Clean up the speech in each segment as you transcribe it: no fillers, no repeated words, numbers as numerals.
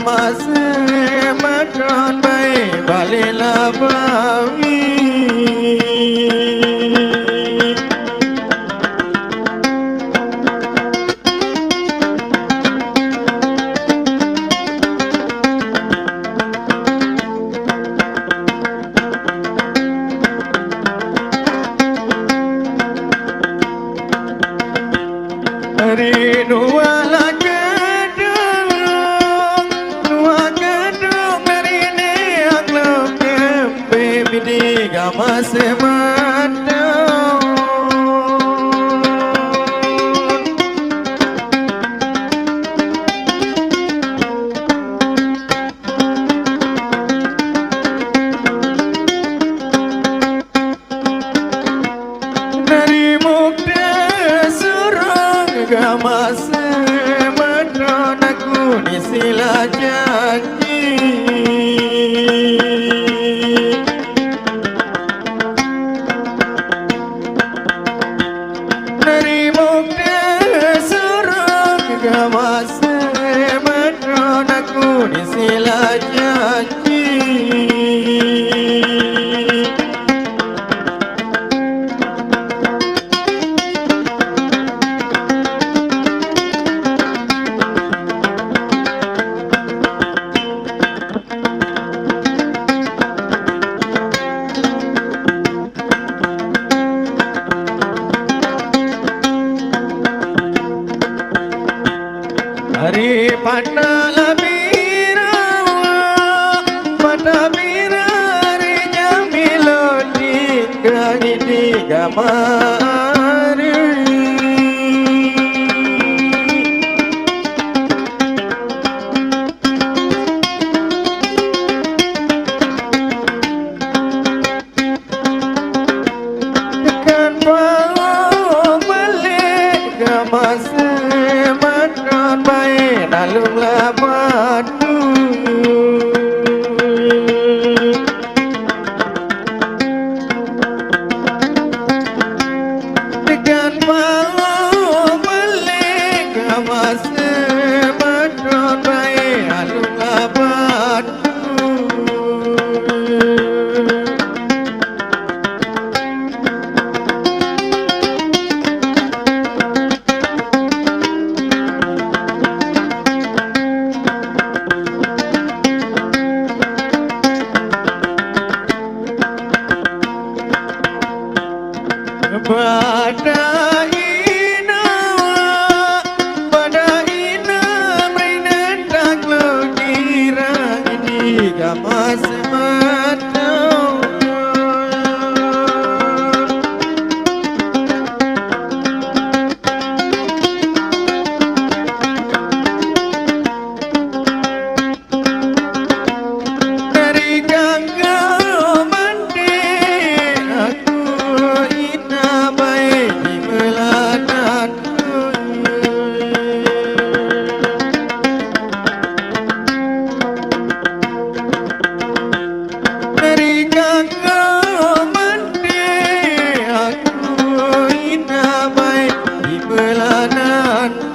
masa makan baik baliklah bawi. Hari nuala gedung hari ni aklum kempe bidi gama sematau. Dari mukta surung gama sematau aku ni sila janji. Dari mukta surung gama sematau aku ni sila janji. Hari pada pada hari jamilon di gamari. Tekan bau balik gamas makan baik dalumlah batu. Tekan bau balik gamas makan baik dalumlah batu. Pada ina merinan tak lo kira ini gama sematau. Dari ganggu mandi aku ina baik di melananku. Dari ganggu mandi aku ina baik di melananku.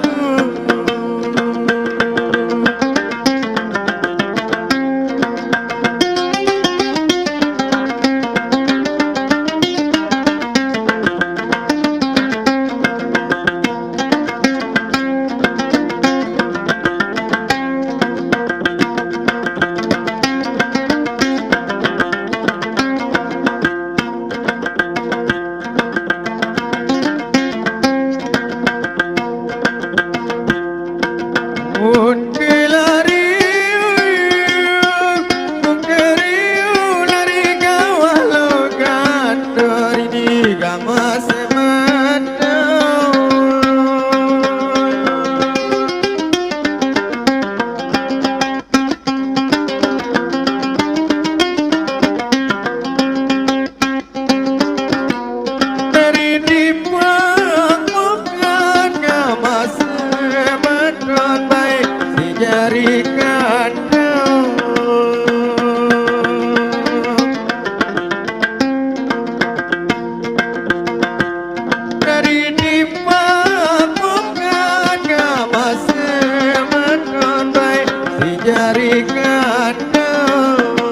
Jari berikan kau